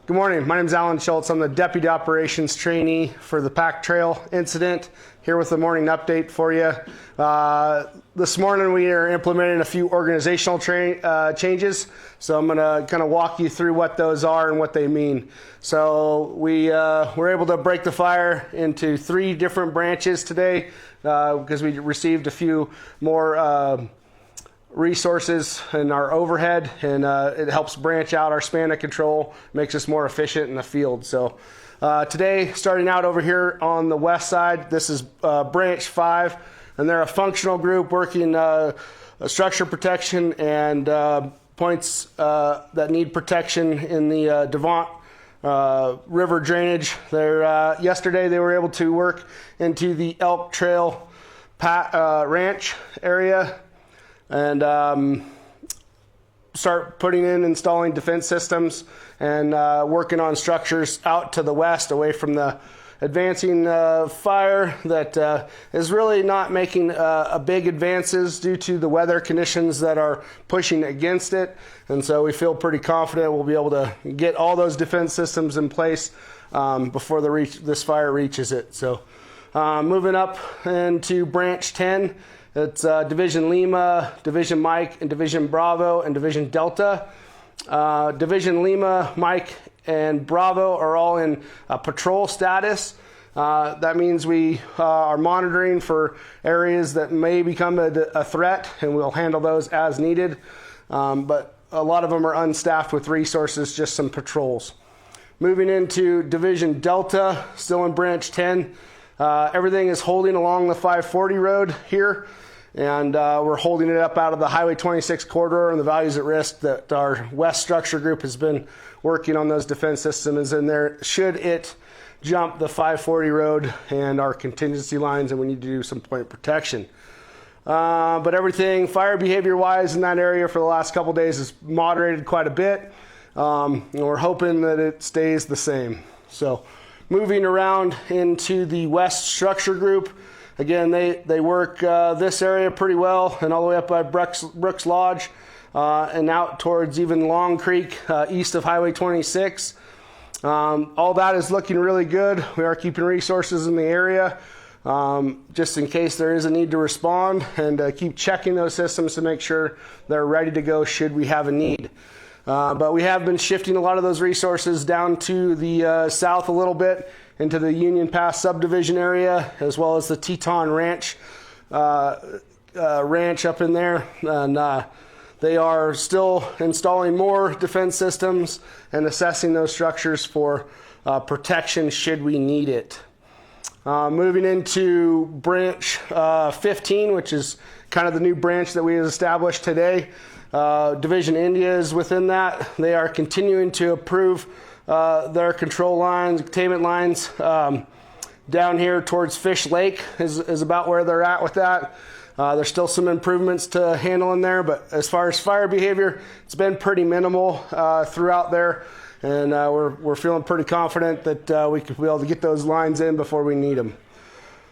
Good morning. My name is Alan Schultze. I'm the Deputy Operations Trainee for the Pack Trail incident. Here with the morning update for you. This morning we are implementing a few organizational changes. So I'm going to kind of walk you through what those are and what they mean. So we were able to break the fire into 3 different branches today because we received a few more resources in our overhead, and it helps branch out our span of control, makes us more efficient in the field. So today, starting out over here on the west side, this is branch 5, and they're a functional group working structure protection and points that need protection in the Devant river drainage. Yesterday they were able to work into the Elk Trail ranch area and start putting in, installing defense systems and working on structures out to the west away from the advancing fire that is really not making a big advances due to the weather conditions that are pushing against it. And so we feel pretty confident we'll be able to get all those defense systems in place before this fire reaches it. So moving up into branch 10, it's Division Lima, Division Mike, and Division Bravo, and Division Delta. Division Lima, Mike, and Bravo are all in patrol status. That means we are monitoring for areas that may become a threat, and we'll handle those as needed. But a lot of them are unstaffed with resources, just some patrols. Moving into Division Delta, still in Branch 10. Everything is holding along the 540 road here, and we're holding it up out of the Highway 26 corridor and the values at risk that our West Structure Group has been working on those defense systems in there. Should it jump the 540 road and our contingency lines, and we need to do some point protection. But everything fire behavior wise in that area for the last couple days is moderated quite a bit. And we're hoping that it stays the same. So moving around into the West Structure Group, again, they work this area pretty well and all the way up by Brooks Lodge and out towards even Long Creek east of Highway 26. All that is looking really good. We are keeping resources in the area just in case there is a need to respond, and keep checking those systems to make sure they're ready to go should we have a need. But we have been shifting a lot of those resources down to the south a little bit into the Union Pass subdivision area, as well as the Teton Ranch ranch up in there. And they are still installing more defense systems and assessing those structures for protection should we need it. Moving into branch 15, which is kind of the new branch that we have established today. Division India is within that. They are continuing to approve their control lines, containment lines. Down here towards Fish Lake is about where they're at with that. There's still some improvements to handle in there, but as far as fire behavior, it's been pretty minimal throughout there, and we're feeling pretty confident that we could be able to get those lines in before we need them.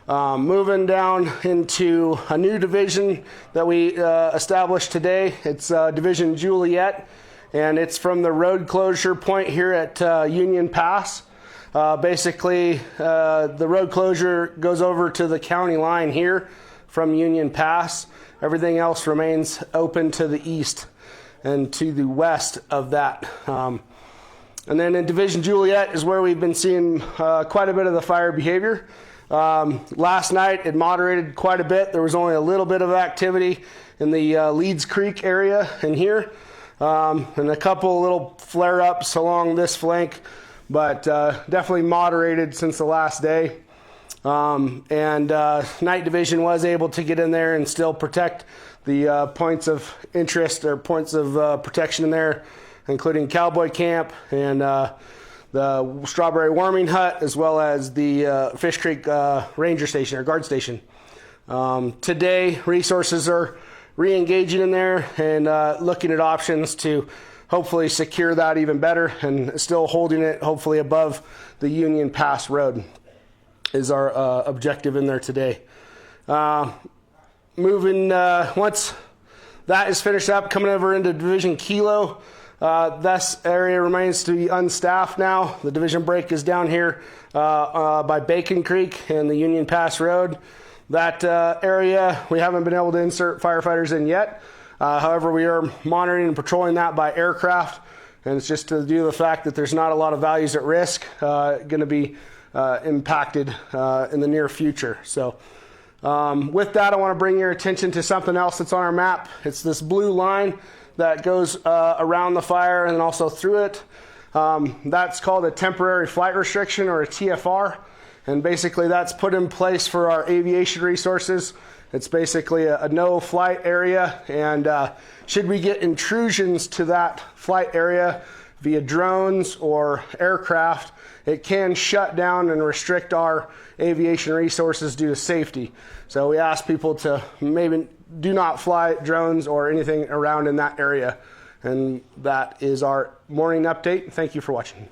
Moving down into a new division that we established today. It's Division Juliet, and it's from the road closure point here at Union Pass. Basically, the road closure goes over to the county line here from Union Pass. Everything else remains open to the east and to the west of that. And then in Division Juliet is where we've been seeing quite a bit of the fire behavior. Last night it moderated quite a bit. There was only a little bit of activity in the Leeds Creek area in here, and a couple little flare-ups along this flank, but definitely moderated since the last day. And Night Division was able to get in there and still protect the points of interest or points of protection in there, including Cowboy Camp and the Strawberry Warming Hut, as well as the Fish Creek Ranger Station or Guard Station. Today, resources are re-engaging in there and looking at options to hopefully secure that even better, and still holding it hopefully above the Union Pass Road is our objective in there today. Moving, once that is finished up, coming over into Division Kilo, This area remains to be unstaffed now. The division break is down here by Bacon Creek and the Union Pass Road. That area we haven't been able to insert firefighters in yet. However, we are monitoring and patrolling that by aircraft, and it's just due to the fact that there's not a lot of values at risk going to be impacted in the near future. So with that, I want to bring your attention to something else that's on our map. It's this blue line that goes around the fire and also through it. That's called a temporary flight restriction, or a TFR. And basically that's put in place for our aviation resources. It's basically a no flight area, and should we get intrusions to that flight area via drones or aircraft, it can shut down and restrict our aviation resources due to safety. So we ask people to maybe do not fly drones or anything around in that area. And that is our morning update. Thank you for watching.